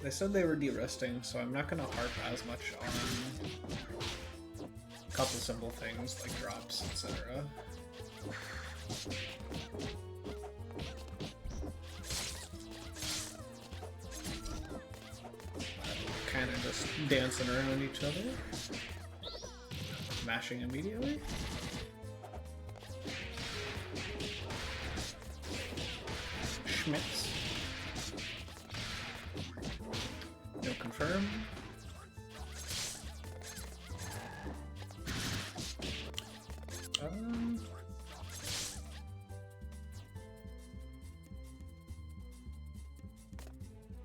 They said they were de-risting, so I'm not gonna harp as much on a couple simple things like drops, etc. Kind of just dancing around each other. Mashing immediately. Schmitz. No confirm.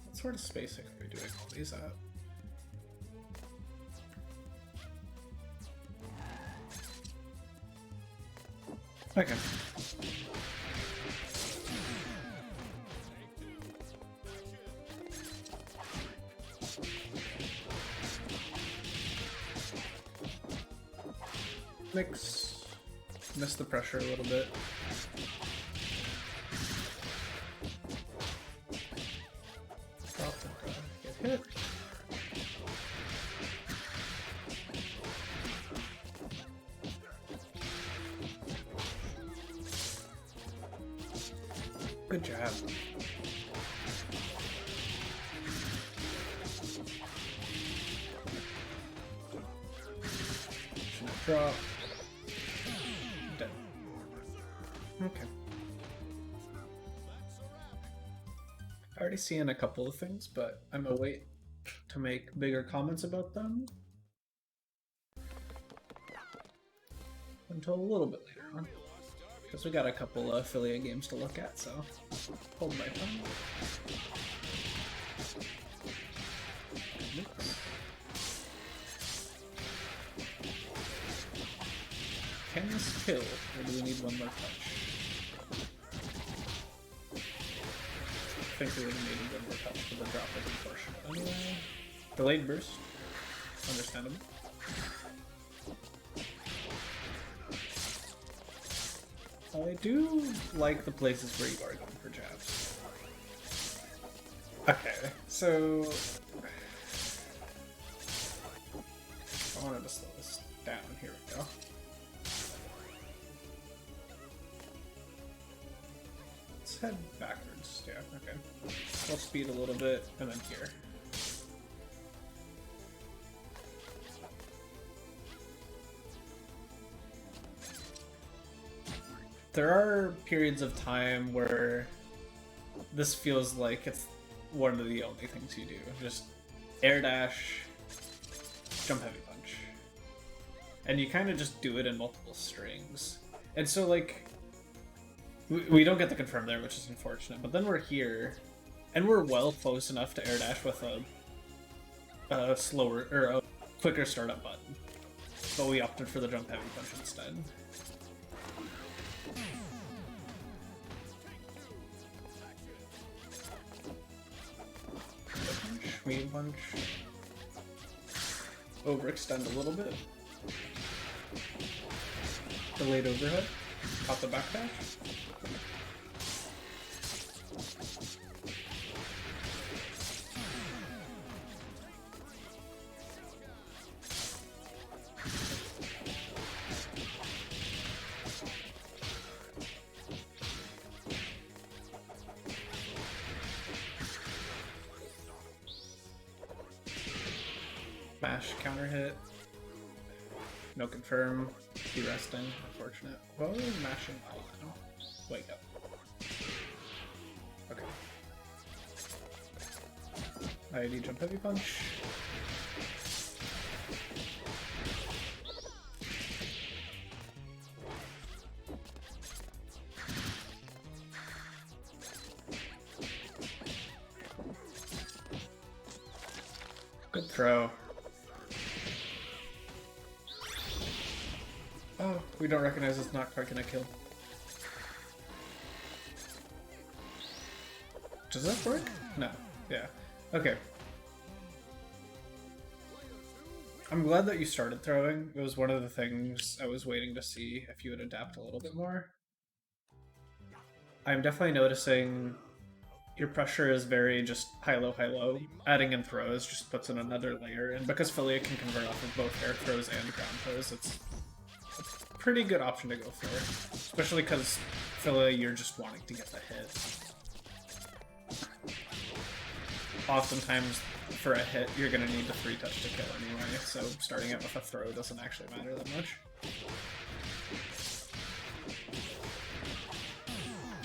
What sort of spacing are we doing all these at? Okay. Mix. Miss the pressure a little bit. Drop and get hit. Good job. Shouldn't drop. Dead. Okay. I already seen a couple of things, but I'm gonna wait to make bigger comments about them until a little bit later on. Because we got a couple of affiliate games to look at, so hold my tongue. Can this kill, or do we need one more touch? I think we would have needed one more touch for the drop of the portion. Anyway, delayed burst. Understandable. I do like the places where you are going for jabs. Okay, so I wanted to slow this down. Here we go. Let's head backwards. Yeah, okay. We'll speed a little bit, and then here. There are periods of time where this feels like it's one of the only things you do. Just air dash, jump heavy punch. And you kind of just do it in multiple strings. And so like, we don't get the confirm there, which is unfortunate, but then we're here, and we're well close enough to air dash with a slower, or a quicker startup button. But we opted for the jump heavy punch instead. Medium punch. Overextend a little bit. Delayed overhead. Caught the backdash. Mash, counter hit. No confirm. Be resting. Unfortunate. Well, mashing all now. Wake up. Okay. ID jump heavy punch. Good throw. Oh, we don't recognize it's not quite gonna kill. Does that work? No. Yeah. Okay. I'm glad that you started throwing. It was one of the things I was waiting to see if you would adapt a little bit more. I'm definitely noticing your pressure is very just high-low, high-low. Adding in throws just puts in another layer, and because Philia can convert off of both air throws and ground throws, it's a pretty good option to go for. Especially because Philia, you're just wanting to get the hit. Oftentimes, for a hit, you're going to need the 3-touch to kill anyway, so starting out with a throw doesn't actually matter that much.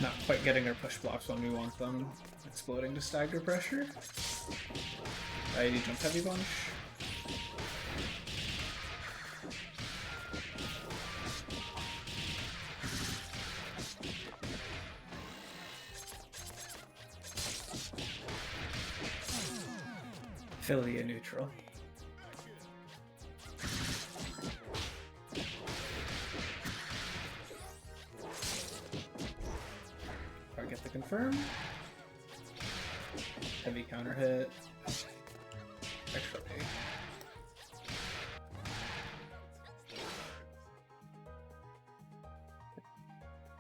Not quite getting our push blocks when we want them, exploding to stagger pressure. IED jump heavy bunch. Philia neutral. Target the confirm. Heavy counter hit. Extra pay.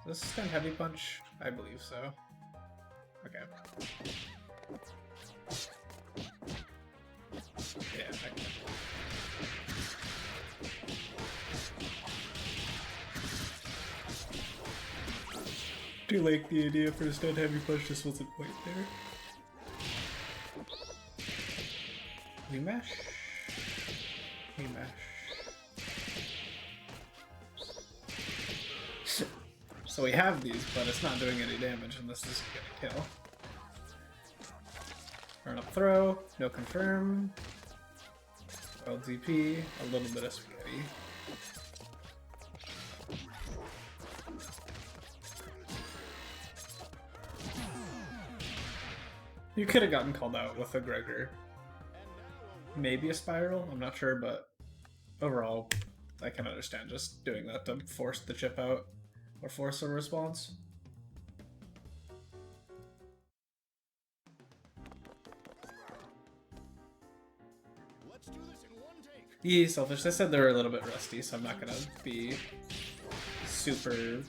Is this stand heavy punch? I believe so. Okay. Yeah, okay. Do like the idea for a stand heavy punch, just wasn't quite there. Rematch? Rematch. So we have these, but it's not doing any damage and this is gonna kill. Run up throw, no confirm. LDP, a little bit of spaghetti. You could have gotten called out with a Gregor. Maybe a spiral, I'm not sure, but overall, I can understand just doing that to force the chip out or force a response. Yeah, selfish. They said they're a little bit rusty, so I'm not gonna be super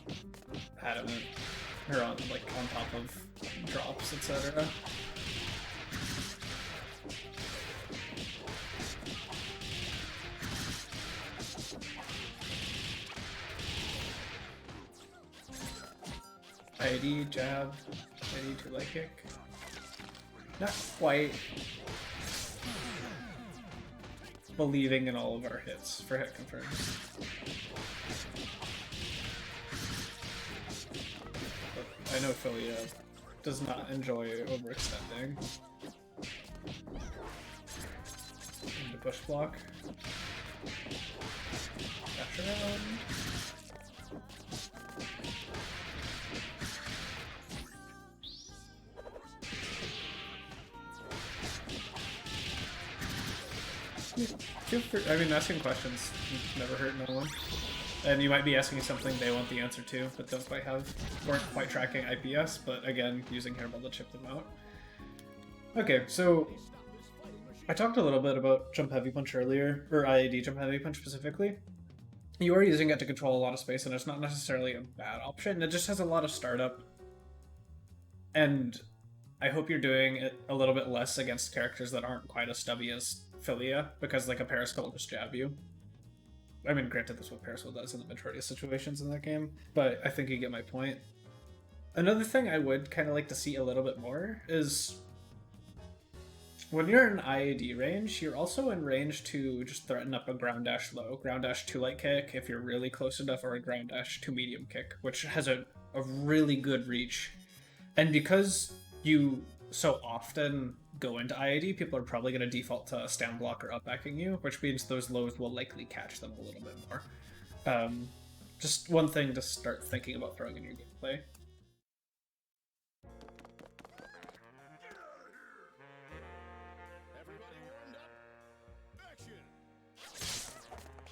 adamant or on top of drops, etc. IED, jab, IED to leg kick. Not quite believing in all of our hits for hit confirms. But I know Philia does not enjoy overextending. Into push block. Dash around. Asking questions never hurt no one. And you might be asking something they want the answer to, but weren't quite tracking IPS, but again, using Hairball to chip them out. Okay, so I talked a little bit about Jump Heavy Punch earlier, or IAD Jump Heavy Punch specifically. You are using it to control a lot of space, and it's not necessarily a bad option. It just has a lot of startup. And I hope you're doing it a little bit less against characters that aren't quite as stubby as Philia, because like a Periscope will just jab you. I mean, granted, that's what Periscope does in the majority of situations in that game, but I think you get my point. Another thing I would kind of like to see a little bit more is when you're in IAD range, you're also in range to just threaten up a ground dash low, ground dash 2 light kick if you're really close enough, or a ground dash 2 medium kick, which has a really good reach. And because you so often go into IAD, people are probably going to default to stand block or up backing you, which means those lows will likely catch them a little bit more. Just one thing to start thinking about throwing in your gameplay.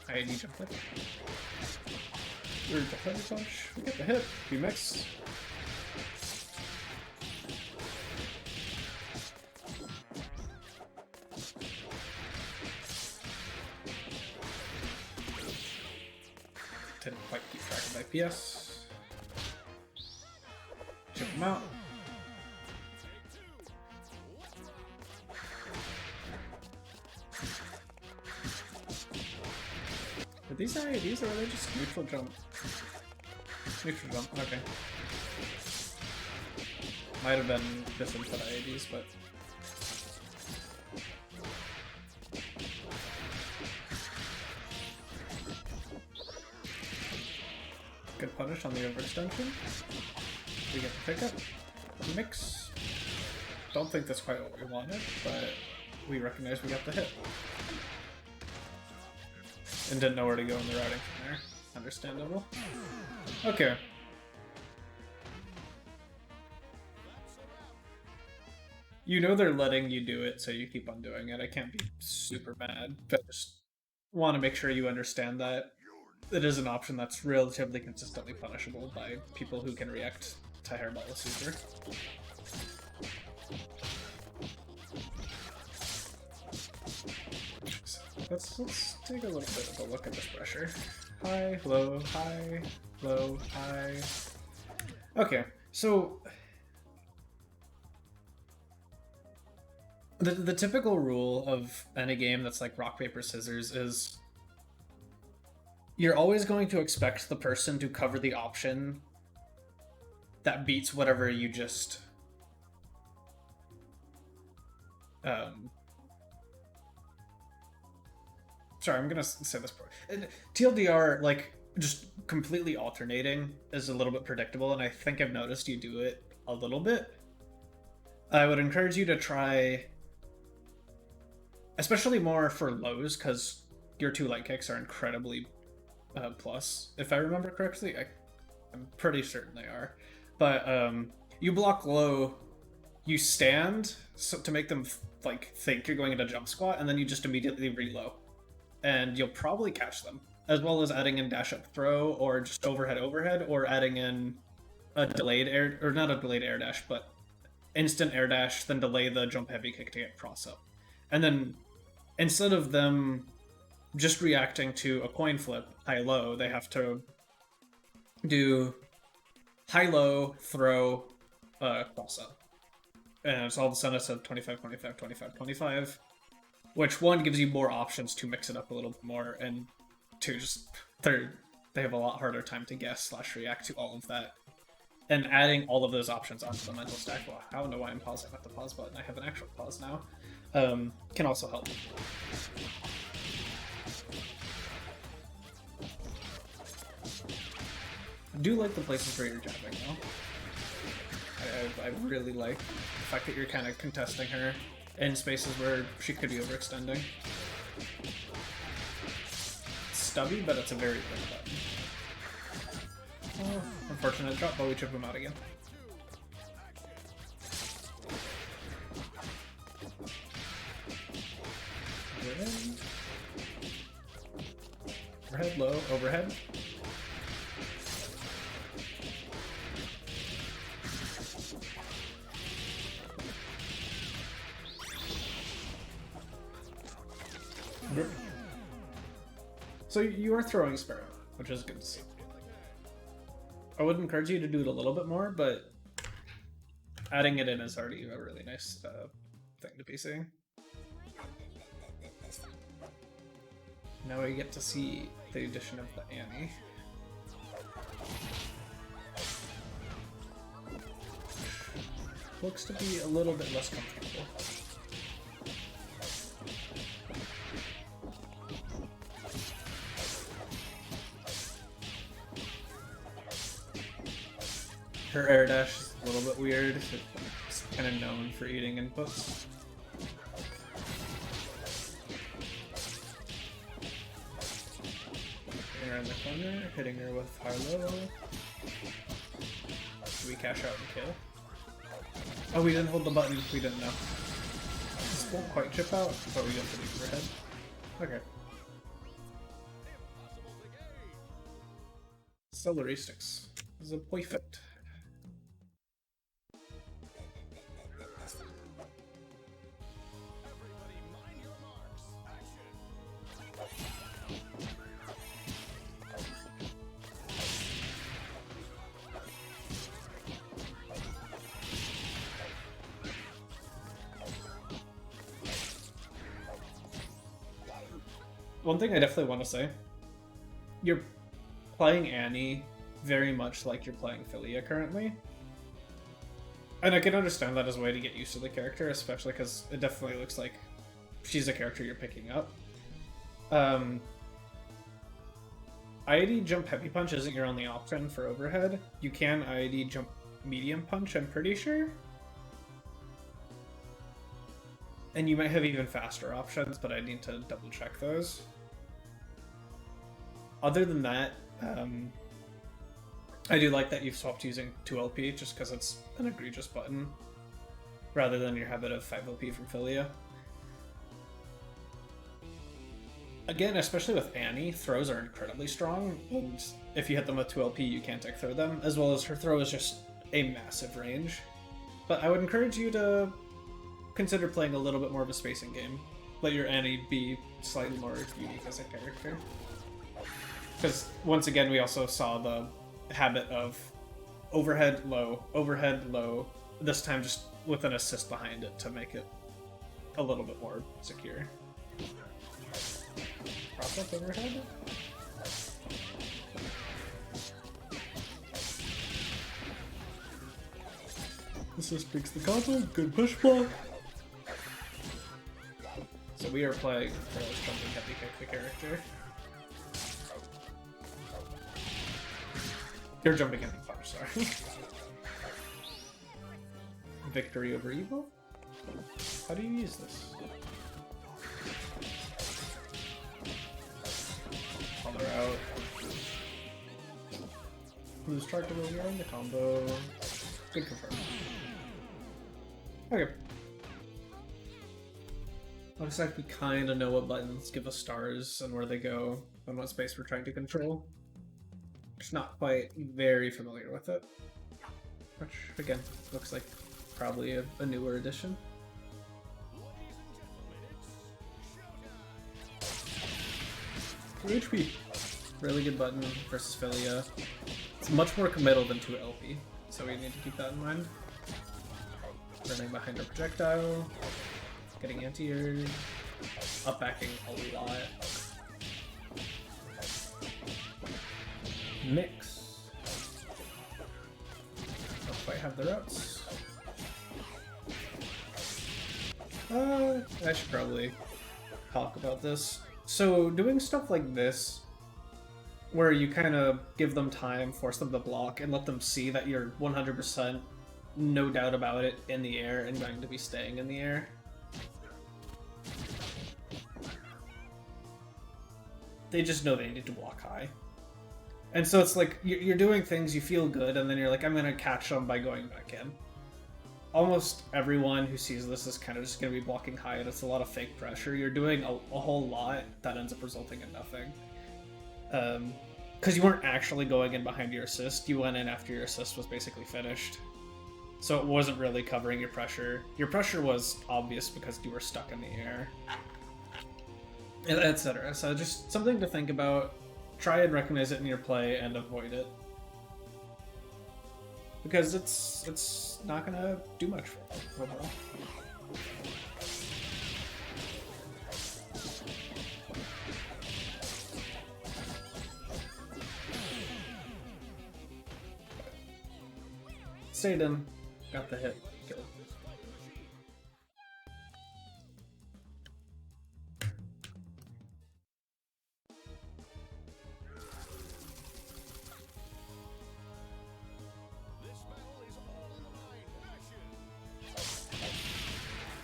IAD jump hit. Jump heavy punch. We get the hit. We mix. Didn't quite keep track of IPS. Chip him out. These IEDs, or are they just neutral jump? Neutral jump, okay. Might have been disinput IEDs, but... Good punish on the overextension. We get the pickup. Mix. Don't think that's quite what we wanted, but we recognize we got the hit. And didn't know where to go in the routing from there. Understandable. Okay. You know they're letting you do it, so you keep on doing it. I can't be super mad, but just want to make sure you understand that it is an option that's relatively consistently punishable by people who can react to Hairball with Super. Let's take a little bit of a look at this pressure. High, low, high, low, high. Okay, so the typical rule of any game that's like rock, paper, scissors is you're always going to expect the person to cover the option that beats whatever you just sorry, I'm gonna say this part. TLDR, like, just completely alternating is a little bit predictable, and I think I've noticed you do it a little bit. I would encourage you to try, especially more for lows, because your 2 light kicks are incredibly plus. If I remember correctly, I'm pretty certain they are. But you block low, you stand to make them like think you're going into jump squat, and then you just immediately reload. And you'll probably catch them, as well as adding in dash up throw, or just overhead, or adding in a delayed air, or not a delayed air dash, but instant air dash, then delay the jump heavy kick to get cross up. And then instead of them just reacting to a coin flip, high-low, they have to do high-low, throw, cross up. And it's all of a sudden it's a 25, 25, 25, 25. Which, one, gives you more options to mix it up a little bit more, and two, just they have a lot harder time to guess / react to all of that. And adding all of those options onto the mental stack, well, I don't know why I'm pausing with the pause button, I have an actual pause now, can also help. I do like the places where you're jabbing, though. I really like the fact that you're kind of contesting her in spaces where she could be overextending. It's stubby, but it's a very good button. Oh, unfortunate drop, but we chip him out again. Overhead. Overhead, low, overhead. So you are throwing Sparrow, which is good to see. I would encourage you to do it a little bit more, but adding it in is already a really nice thing to be seeing. Now we get to see the addition of the Annie. Looks to be a little bit less comfortable. Her air dash is a little bit weird. It's kind of known for eating inputs. Hitting her in the corner, hitting her with high-low. Do we cash out and kill? Oh, we didn't hold the button. We didn't know. This won't quite chip out, but we got the deeper head. Okay. Celery sticks is a perfect. One thing I definitely want to say you're playing Annie very much like you're playing Philia currently. And I can understand that as a way to get used to the character, especially because it definitely looks like she's a character you're picking up. IID jump heavy punch isn't your only option for overhead. You can IID jump medium punch, I'm pretty sure. And you might have even faster options, but I need to double check those. Other than that, I do like that you've swapped using 2LP just because it's an egregious button rather than your habit of 5LP from Philia. Again, especially with Annie, throws are incredibly strong, and if you hit them with 2LP, you can't tech throw them, as well as her throw is just a massive range. But I would encourage you to consider playing a little bit more of a spacing game. Let your Annie be slightly more unique as a character. Because, once again, we also saw the habit of overhead, low, this time just with an assist behind it to make it a little bit more secure. Prop up overhead? This just breaks the combo, good push block. So we are playing Pearl's jumping heavy kick the character. You're jumping heavy punch, sorry. Victory over evil? How do you use this? Call her out. Lose track of where we are in the combo. Good confirm. Okay. Looks like we kind of know what buttons give us stars and where they go and what space we're trying to control. Just not quite very familiar with it. Which, again, looks like probably a newer edition. HP. Really good button versus Philia. It's much more committal than 2LP, so we need to keep that in mind. Running behind our projectile, getting anti-aired, up backing a lot. Mix. Don't quite have the routes. I should probably talk about this. So doing stuff like this, where you kind of give them time, force them to block, and let them see that you're 100% no doubt about it in the air and going to be staying in the air. They just know they need to block high. And so it's like, you're doing things, you feel good, and then you're like, I'm going to catch them by going back in. Almost everyone who sees this is kind of just going to be blocking high, and it's a lot of fake pressure. You're doing a whole lot that ends up resulting in nothing. Because you weren't actually going in behind your assist, you went in after your assist was basically finished. So it wasn't really covering your pressure. Your pressure was obvious because you were stuck in the air. Etc. So just something to think about. Try and recognize it in your play and avoid it. Because it's not gonna do much for you overall. Stayed in, got the hit, kill.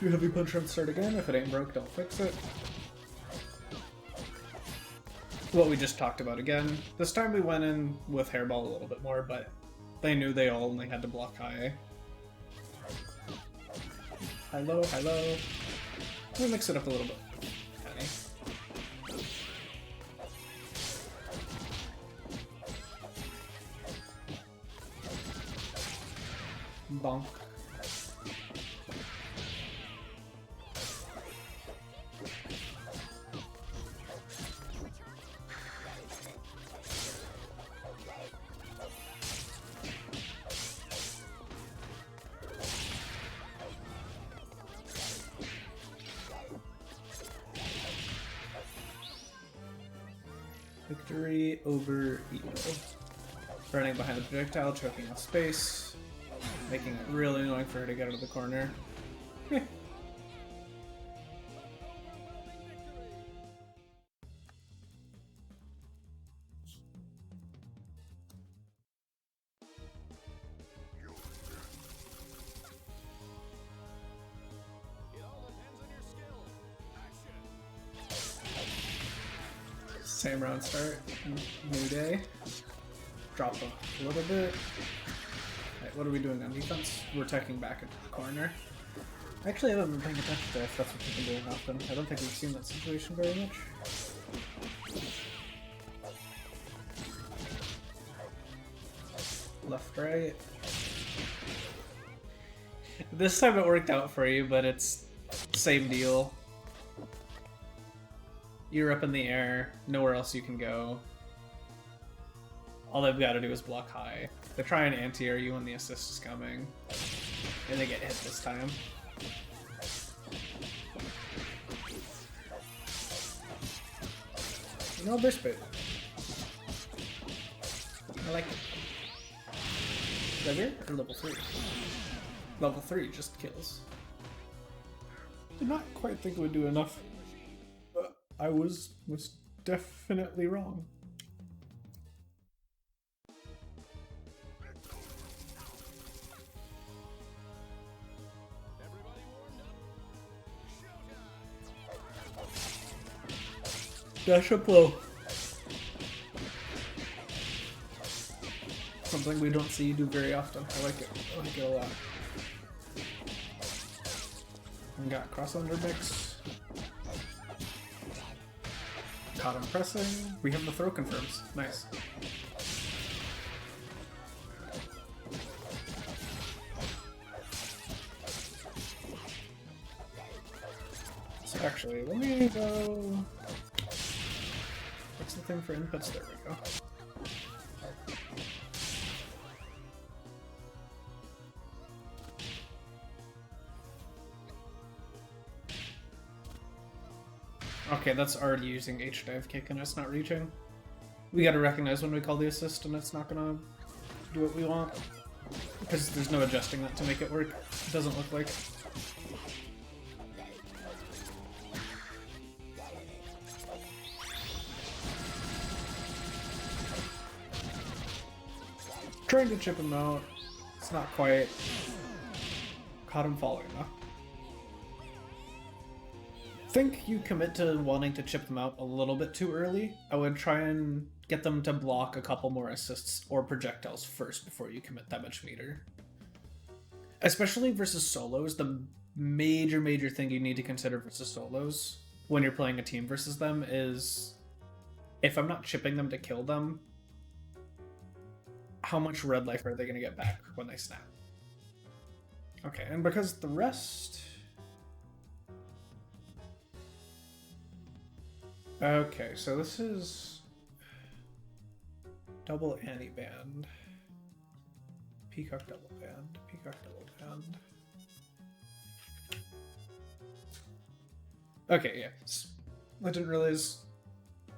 Do heavy punch from start again. If it ain't broke, don't fix it. What we just talked about again. This time we went in with hairball a little bit more, but they knew they all only had to block high. High low, high low. We'll mix it up a little bit. Okay. Bonk. Victory over evil. Running behind the projectile, choking off space, making it really annoying for her to get out of the corner. Heh. Same round start, new day. Drop a little bit. Right, what are we doing on defense? We're tucking back into the corner. Actually, I haven't been paying attention to if that's what we've been doing often. I don't think we've seen that situation very much. Left, right. This time it worked out for you, but it's same deal. You're up in the air, nowhere else you can go. All they've got to do is block high. They try and anti-air you when the assist is coming, and they get hit this time. No burst boot. I like it. Level or level 3? Level 3 just kills. Did not quite think it would do enough. I was definitely wrong. Dash up low. Something we don't see you do very often. I like it. I like it a lot. We got cross under mix. Caught him pressing. We have the throw confirms. Nice. So actually, let me go. What's the thing for inputs? There we go. Okay, that's already using H-dive kick and it's not reaching. We gotta recognize when we call the assist and it's not gonna do what we want. Because there's no adjusting that to make it work. It doesn't look like. Trying to chip him out. It's not quite. Caught him falling though. Think you commit to wanting to chip them out a little bit too early. I would try and get them to block a couple more assists or projectiles first before you commit damage meter. Especially versus solos, the major thing you need to consider versus solos when you're playing a team versus them is if I'm not chipping them to kill them, how much red life are they going to get back when they snap? Okay, and because the rest... Okay, so this is double anti-band, peacock double band, peacock double band. Okay, yeah, I didn't realize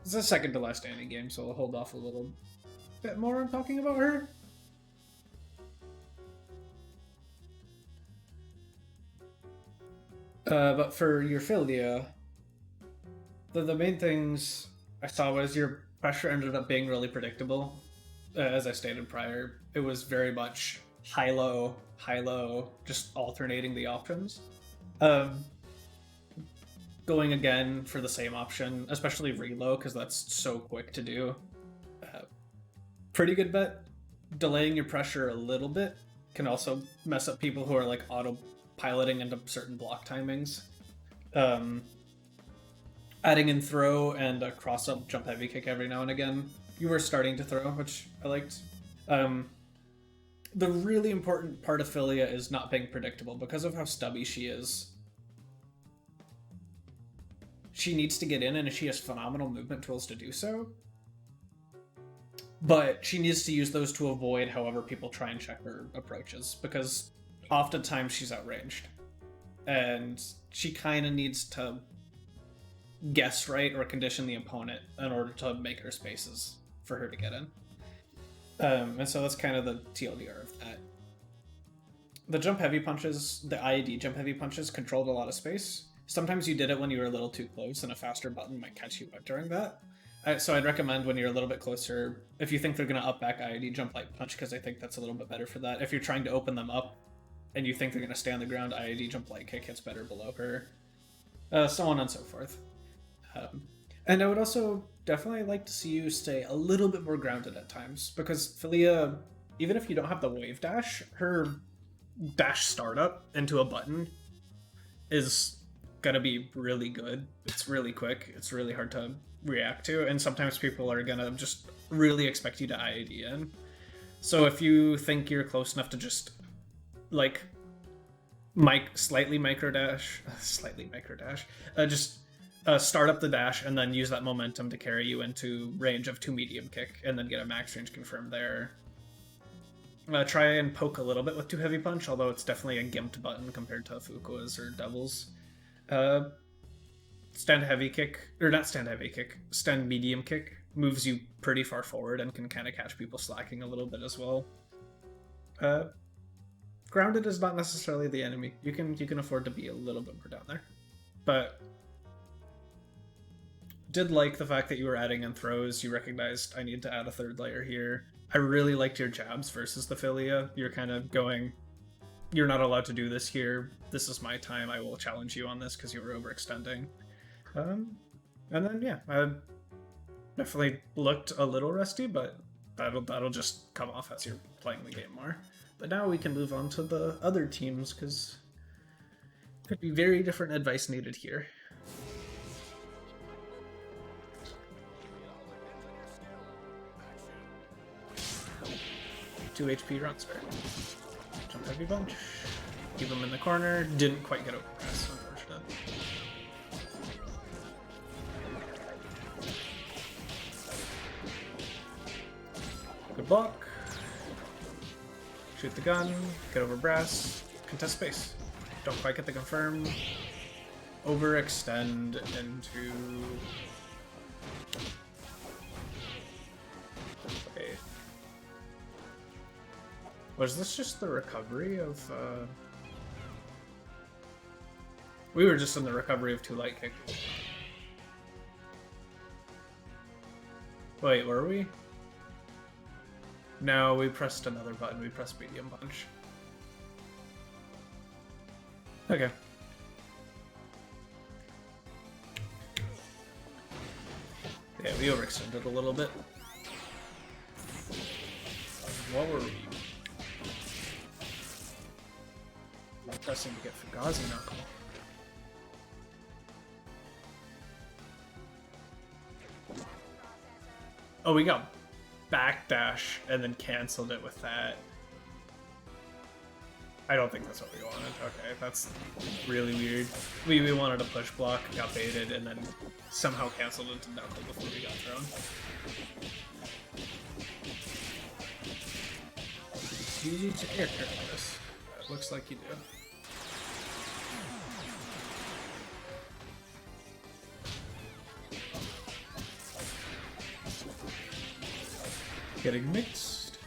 it's the second to last anti game, so I'll hold off a little bit more on talking about her. But for your Philia, the main things I saw was your pressure ended up being really predictable. As I stated prior, it was very much high-low, just alternating the options. Going again for the same option, especially reload, because that's so quick to do. Pretty good bet. Delaying your pressure a little bit can also mess up people who are like auto-piloting into certain block timings. Adding in throw and a cross-up jump heavy kick every now and again. You were starting to throw, which I liked. The really important part of Philia is not being predictable. Because of how stubby she is, she needs to get in, and she has phenomenal movement tools to do so. But she needs to use those to avoid however people try and check her approaches, because oftentimes she's outranged. And she kind of needs to guess right or condition the opponent in order to make her spaces for her to get in. And so that's kind of the TLDR of that. The jump heavy punches, the IED jump heavy punches, controlled a lot of space. Sometimes you did it when you were a little too close, and a faster button might catch you out during that. So I'd recommend when you're a little bit closer, if you think they're going to up back IED, jump light punch, because I think that's a little bit better for that. If you're trying to open them up and you think they're going to stay on the ground, IED jump light kick hits better below her. So on and so forth. And I would also definitely like to see you stay a little bit more grounded at times, because Philia, even if you don't have the wave dash, her dash startup into a button is gonna be really good. It's really quick. It's really hard to react to, and sometimes people are gonna just really expect you to IAD in. So if you think you're close enough to just like slightly micro dash, just start up the dash and then use that momentum to carry you into range of 2 medium kick and then get a max range confirmed there. Try and poke a little bit with 2 heavy punch, although it's definitely a gimped button compared to Fukua's or Devil's. Stand heavy kick, or not stand heavy kick, stand medium kick moves you pretty far forward and can kind of catch people slacking a little bit as well. Grounded is not necessarily the enemy. You can afford to be a little bit more down there. But did like the fact that you were adding in throws. You recognized I need to add a 3rd layer here. I really liked your jabs versus the Philia. You're kind of going, you're not allowed to do this here. This is my time. I will challenge you on this because you were overextending. And then yeah, I definitely looked a little rusty, but that'll just come off as you're playing the game more. But now we can move on to the other teams because could be very different advice needed here. 2 HP run spare. Jump heavy punch. Keep him in the corner. Didn't quite get over press, unfortunate. Good block. Shoot the gun. Get over brass. Contest space. Don't quite get the confirm. Overextend into... Okay. Was this just the recovery of... We were just in the recovery of 2 light kick. Wait, were we? No, we pressed another button. We pressed medium punch. Okay. Yeah, we overextended a little bit. What were we? Pressing to get Fugazi knuckle. Oh, we got backdash and then canceled it with that. I don't think that's what we wanted. Okay, that's really weird. We wanted a push block, got baited, and then somehow canceled into knuckle before we got thrown. Do you need to air carry this? It looks like you do. Getting mixed.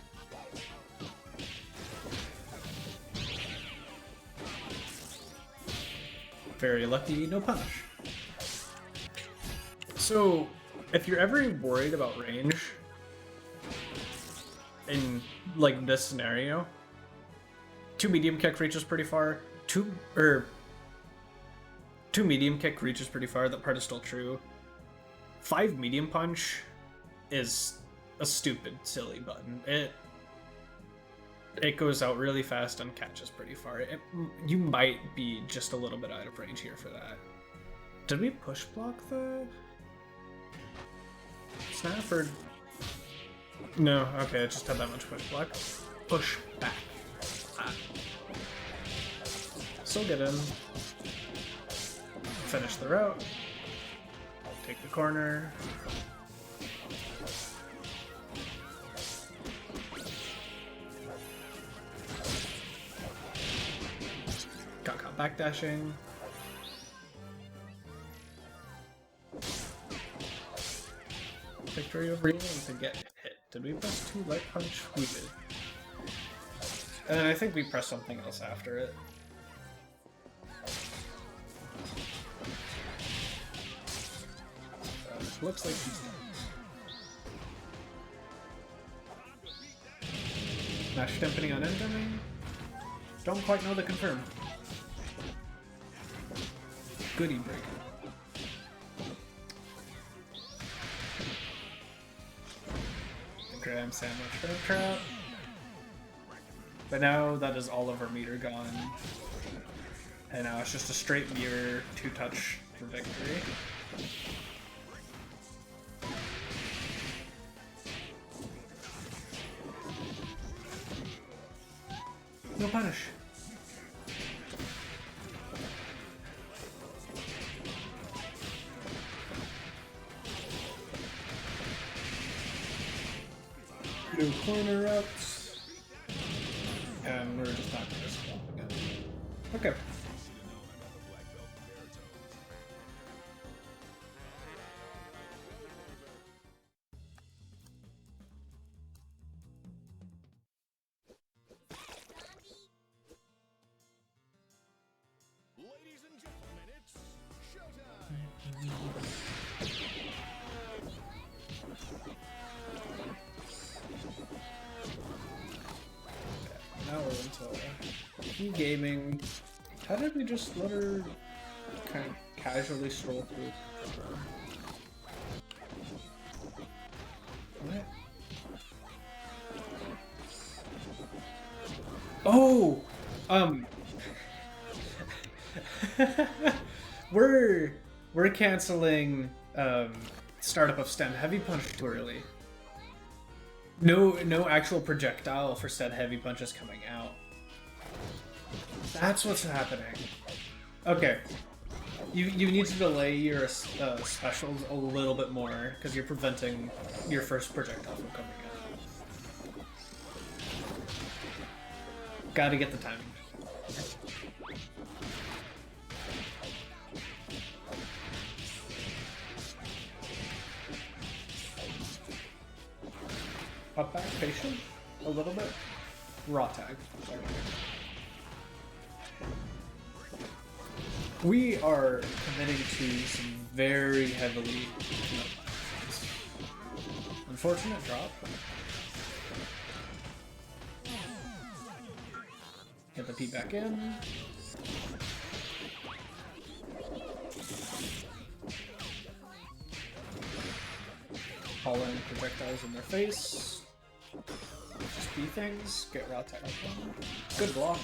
Very lucky, no punish. So, if you're ever worried about range in like this scenario, 2 medium kick reaches pretty far. 2 medium kick reaches pretty far. That part is still true. 5 medium punch is a stupid, silly button. It goes out really fast and catches pretty far. You might be just a little bit out of range here for that. Did we push block the snap or no? Okay, it just had that much push block. Push back. Still get in. Finish the route. Take the corner. Got caught backdashing. victory over evil to get hit. Did we press 2 light punch? We did. And then I think we pressed something else after it. Looks like he's done. Mash Timpani on incoming. Don't quite know the confirm. Goodie breaker. Graham sandwich for the trap. But now that is all of our meter gone. And now it's just a straight mirror 2-touch for victory. No punish. No corner ups. And we're just not going to swap again. Okay. Ladies and gentlemen, it's showtime! Now we're into key gaming. How did we just let her kind of casually stroll through? What? Oh! We're canceling startup of Stead Heavy Punch too early. No actual projectile for Stead Heavy Punches coming out. That's what's happening. Okay. You need to delay your specials a little bit more because you're preventing your first projectile from coming out. Gotta get the timing. Up back, patient, a little bit. Raw tag. Sorry. We are committing to some very heavily unfortunate drop. Get the P back in. Call in projectiles in their face. Just be things. Get raw tag. Good block.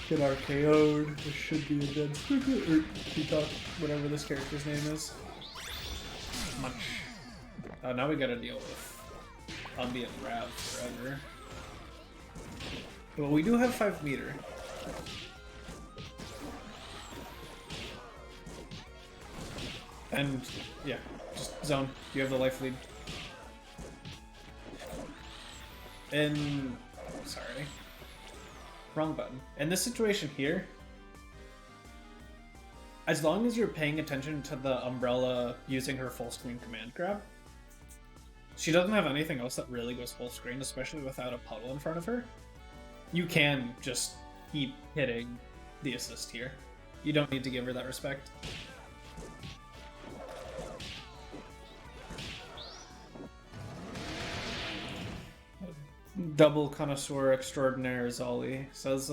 Get RKO'd. This should be a dead speaker. Or Peacock, whatever this character's name is. Munch. Now we gotta deal with ambient Rav forever. Well, we do have 5 meter. And, yeah, just zone. You have the life lead. And, sorry. Wrong button. In this situation here, as long as you're paying attention to the umbrella using her full screen command grab, she doesn't have anything else that really goes full screen, especially without a puddle in front of her. You can just keep hitting the assist here. You don't need to give her that respect. Double connoisseur extraordinaire Zolly says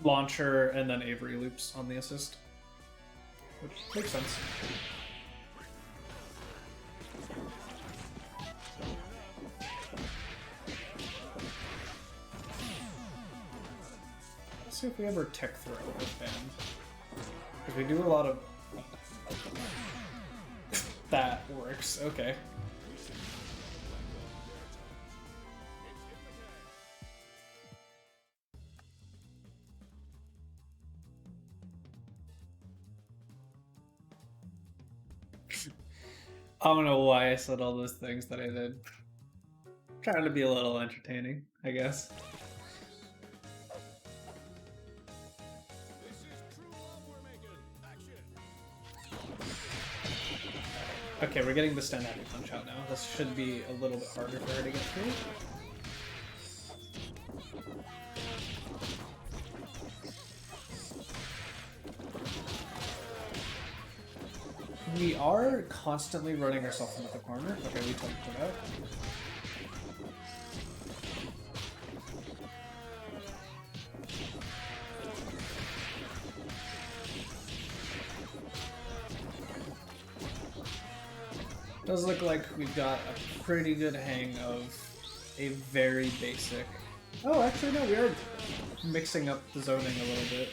launcher and then Avery loops on the assist, which makes sense. Let's see if we ever tech throw with band, because we do a lot of that works. Okay. I don't know why I said all those things that I did. Trying to be a little entertaining, I guess. This is true love we're making. Action! Okay, we're getting the stand heavy punch out now. This should be a little bit harder for her to get through. We are constantly running ourselves into the corner. Okay, we took it out. Does look like we've got a pretty good hang of a very basic... Oh, actually no, we are mixing up the zoning a little bit.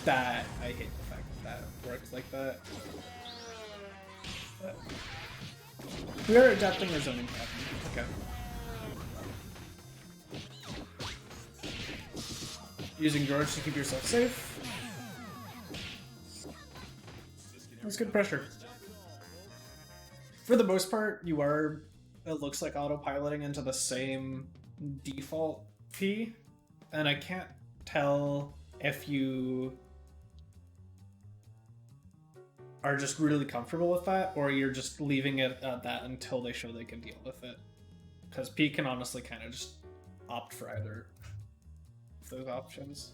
That, I hate the fact that that works like that. But we are adapting our zoning pattern. Okay. Using George to keep yourself safe. That's good pressure. For the most part, you are, it looks like, autopiloting into the same default P, and I can't tell if you are just really comfortable with that, or you're just leaving it at that until they show they can deal with it. Because P can honestly kind of just opt for either of those options.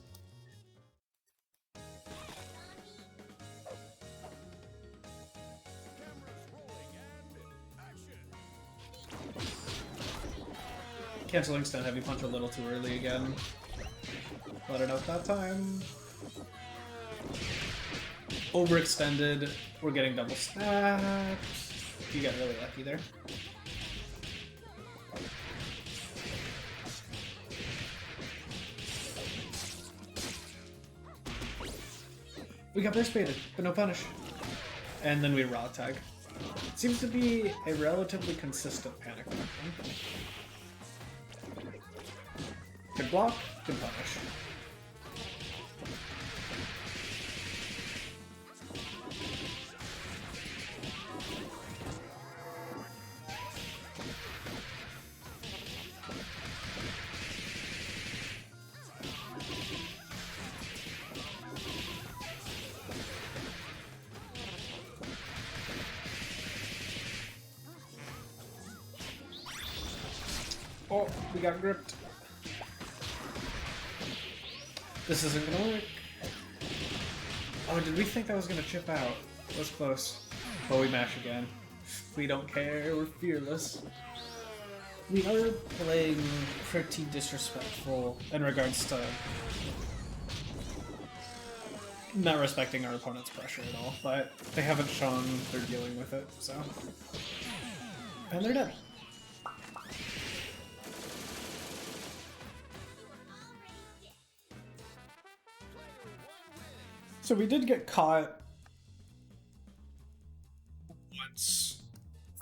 Canceling stun heavy punch a little too early again. Let it out that time. Overextended. We're getting double stacked. You got really lucky there. We got burst baited, but no punish. And then we raw tag. Seems to be a relatively consistent panic weapon. Good block, good punish. Oh, we got gripped. This isn't gonna work. Oh, did we think that was gonna chip out? That was close. But we mash again. We don't care, we're fearless. We are playing pretty disrespectful in regards to not respecting our opponent's pressure at all, but they haven't shown they're dealing with it, so. And they're dead. So we did get caught once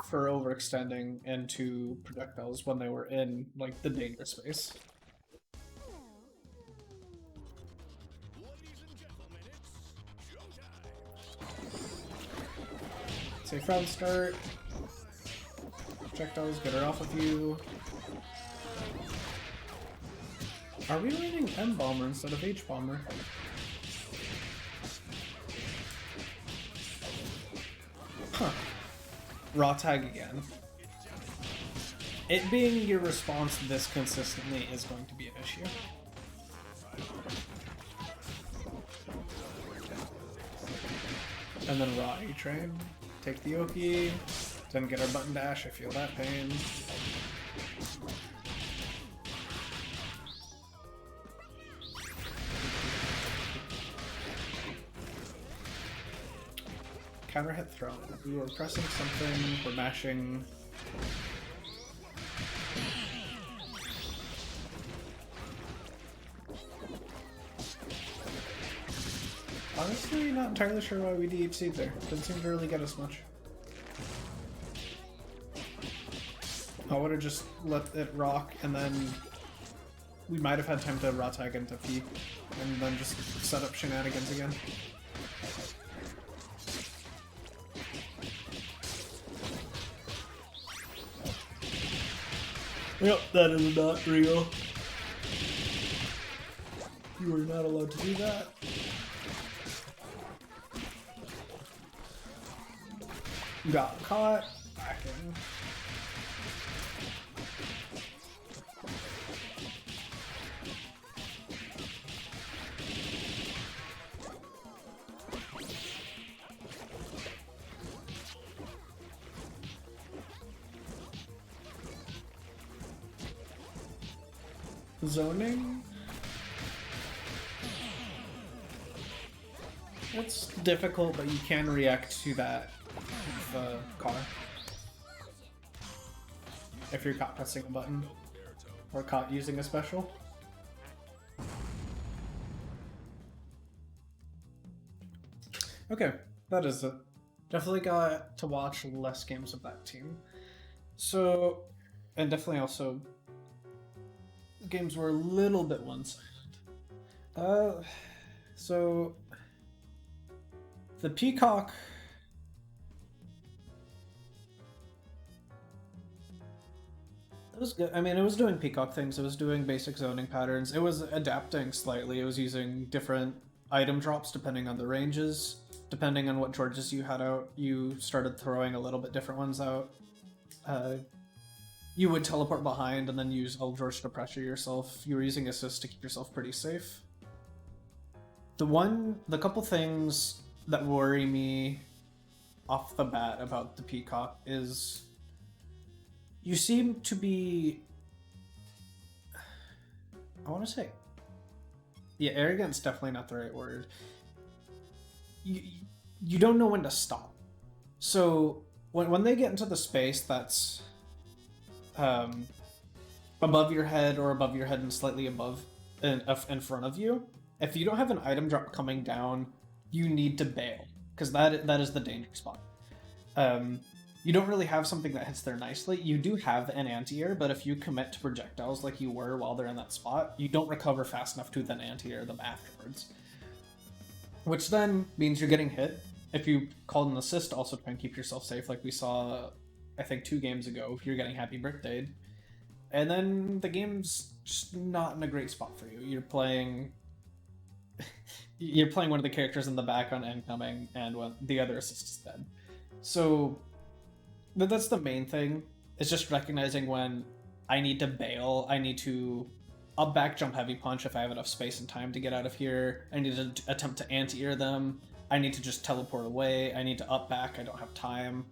for overextending into projectiles when they were in, like, the danger space. Safe round start. Projectiles, get her off of you. Are we running M-Bomber instead of H-Bomber? Huh. Raw tag again. It being your response this consistently is going to be an issue. And then raw A-Train. Take the Oki. Then get our button dash, I feel that pain. Counter hit throw. We were pressing something, we're mashing. Honestly, not entirely sure why we DHC'd there. Didn't seem to really get us much. I would have just let it rock, and then we might have had time to raw tag into P, and then just set up shenanigans again. Yep, that is not real. You are not allowed to do that. Got caught. Back in. Zoning? It's difficult, but you can react to that with the car. If you're caught pressing a button. Or caught using a special. Okay, that is it. Definitely got to watch less games of that team. So, and definitely also games were a little bit one-sided. So the Peacock, it was good. I mean, it was doing Peacock things. It was doing basic zoning patterns. It was adapting slightly. It was using different item drops depending on the ranges. Depending on what Georges you had out, you started throwing a little bit different ones out. You would teleport behind and then use George to pressure yourself. You were using assist to keep yourself pretty safe. The couple things that worry me off the bat about the Peacock is you seem to be, I want to say, yeah, arrogant's definitely not the right word. You don't know when to stop. So when they get into the space that's above your head or above your head and slightly above in front of you, if you don't have an item drop coming down, you need to bail, because that is the danger spot. You don't really have something that hits there nicely. You do have an anti-air, but if you commit to projectiles like you were while they're in that spot, you don't recover fast enough to then anti-air them afterwards. Which then means you're getting hit. If you called an assist, also try and keep yourself safe, like we saw, I think 2 games ago, you're getting happy birthday. And then the game's just not in a great spot for you. You're playing one of the characters in the back on incoming, and the other assist is dead. So that's the main thing, is just recognizing when I need to bail, I need to up back jump heavy punch if I have enough space and time to get out of here, I need to attempt to anti-air them, I need to just teleport away, I need to up back, I don't have time.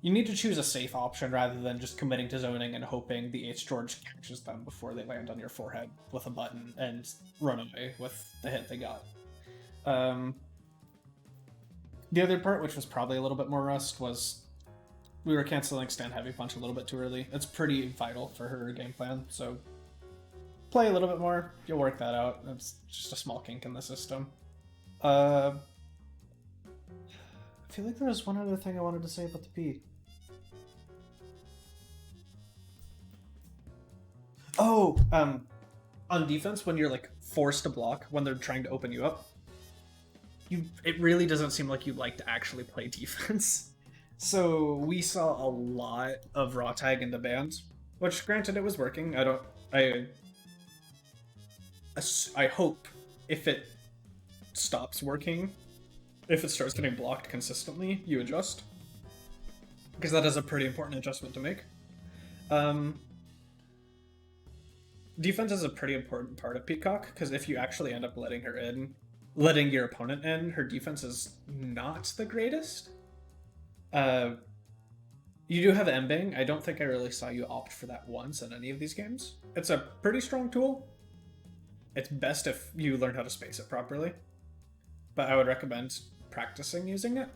You need to choose a safe option rather than just committing to zoning and hoping the H George catches them before they land on your forehead with a button and run away with the hit they got. The other part, which was probably a little bit more rust, was we were canceling stand heavy punch a little bit too early. It's pretty vital for her game plan, so play a little bit more, you'll work that out. It's just a small kink in the system. I feel like there was one other thing I wanted to say about the P. Oh, on defense, when you're like forced to block when they're trying to open you up, it really doesn't seem like you like to actually play defense. So we saw a lot of raw tag in the band, which granted it was working. I hope if it stops working, if it starts getting blocked consistently, you adjust, because that is a pretty important adjustment to make. Defense is a pretty important part of Peacock, because if you actually end up letting your opponent in, her defense is not the greatest. You do have Embang. I don't think I really saw you opt for that once in any of these games. It's a pretty strong tool. It's best if you learn how to space it properly, but I would recommend practicing using it.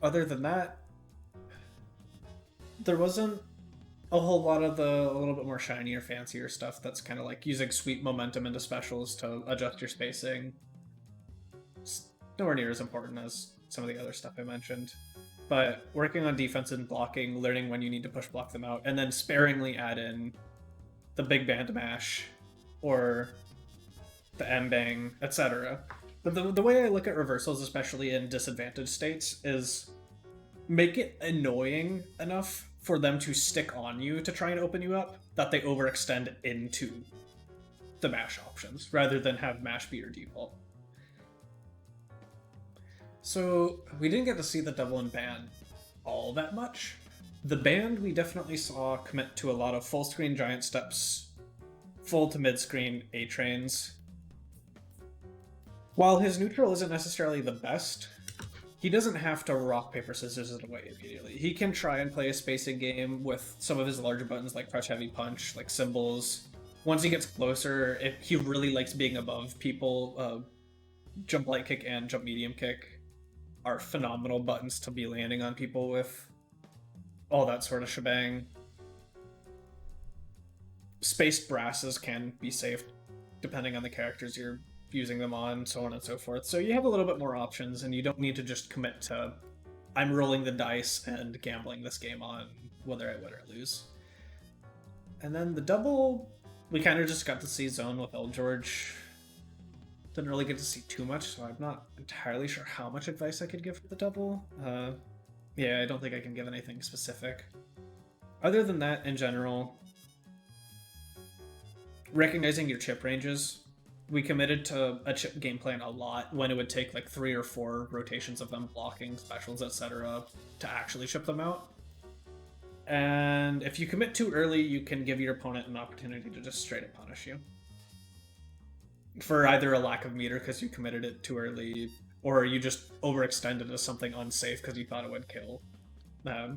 Other than that, there wasn't a whole lot of the a little bit more shinier, fancier stuff that's kind of like using sweet momentum into specials to adjust your spacing. It's nowhere near as important as some of the other stuff I mentioned. But working on defense and blocking, learning when you need to push block them out, and then sparingly add in the big band mash or the Embang, etc. But the way I look at reversals, especially in disadvantaged states, is make it annoying enough for them to stick on you to try and open you up that they overextend into the mash options, rather than have mash be your default. So we didn't get to see the double and ban all that much. The band we definitely saw commit to a lot of full screen giant steps, full to mid screen A trains. While his neutral isn't necessarily the best, he doesn't have to rock, paper, scissors it away immediately. He can try and play a spacing game with some of his larger buttons like crush, heavy punch, like symbols. Once he gets closer, if he really likes being above people, jump light kick and jump medium kick are phenomenal buttons to be landing on people with. All that sort of shebang. Spaced brasses can be safe depending on the characters you're using them on, so on and so forth. So you have a little bit more options, and you don't need to just commit to, I'm rolling the dice and gambling this game on whether I win or lose. And then the double, we kind of just got to see zone with L. George. Didn't really get to see too much, so I'm not entirely sure how much advice I could give for the double. Yeah, I don't think I can give anything specific. Other than that, in general, recognizing your chip ranges, we committed to a chip game plan a lot when it would take like 3 or 4 rotations of them blocking specials, etc., to actually ship them out. And if you commit too early, you can give your opponent an opportunity to just straight up punish you. For either a lack of meter because you committed it too early, or you just overextended as something unsafe because you thought it would kill. That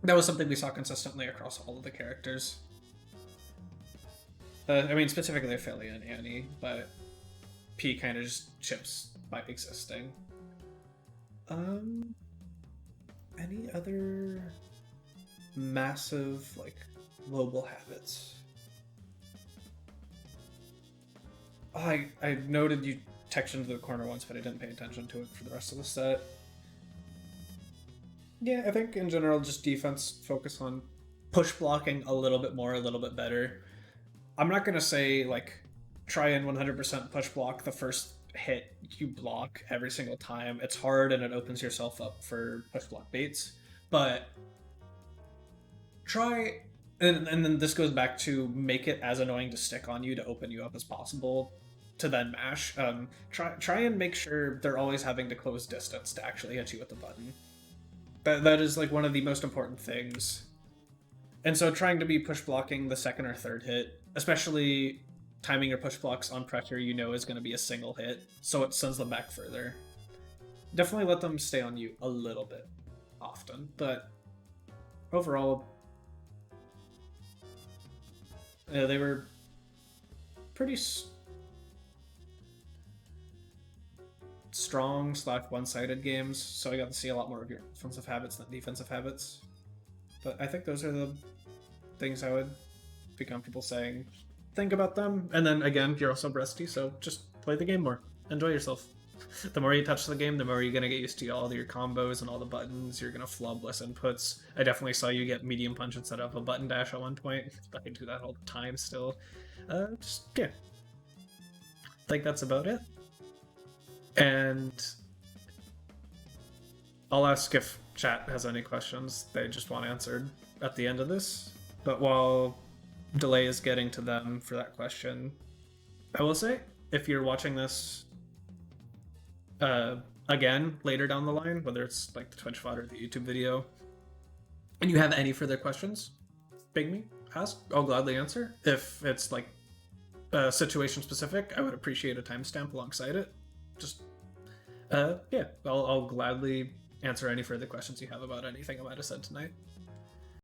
was something we saw consistently across all of the characters. I mean, specifically Ophelia and Annie, but P kind of just chips by existing. Any other massive, like, global habits? Oh, I noted you texted into the corner once, but I didn't pay attention to it for the rest of the set. Yeah, I think in general, just defense, focus on push blocking a little bit more, a little bit better. I'm not going to say, like, try and 100% push block the first hit you block every single time. It's hard and it opens yourself up for push block baits, but try, and then this goes back to make it as annoying to stick on you to open you up as possible to then mash. Try and make sure they're always having to close distance to actually hit you with the button. That is like one of the most important things. And so trying to be push blocking the second or third hit, especially timing your push blocks on pressure you know is going to be a single hit, so it sends them back further. Definitely let them stay on you a little bit often, but overall, yeah, they were pretty strong / one-sided games, so I got to see a lot more of your offensive habits than defensive habits. But I think those are the things I would be comfortable saying. Think about them, and then again, you're also breasty, so just play the game more. Enjoy yourself. The more you touch the game, the more you're going to get used to all your combos and all the buttons. You're going to flub less inputs. I definitely saw you get medium punch instead of a button dash at one point. I do that all the time still. Yeah. I think that's about it. And I'll ask if chat has any questions they just want answered at the end of this. But while Delay is getting to them for that question, I will say, if you're watching this again later down the line, whether it's like the Twitch VoD or the YouTube video, and you have any further questions, ping me, ask, I'll gladly answer. If it's like situation specific, I would appreciate a timestamp alongside it. Just yeah, I'll gladly answer any further questions you have about anything I might have said tonight.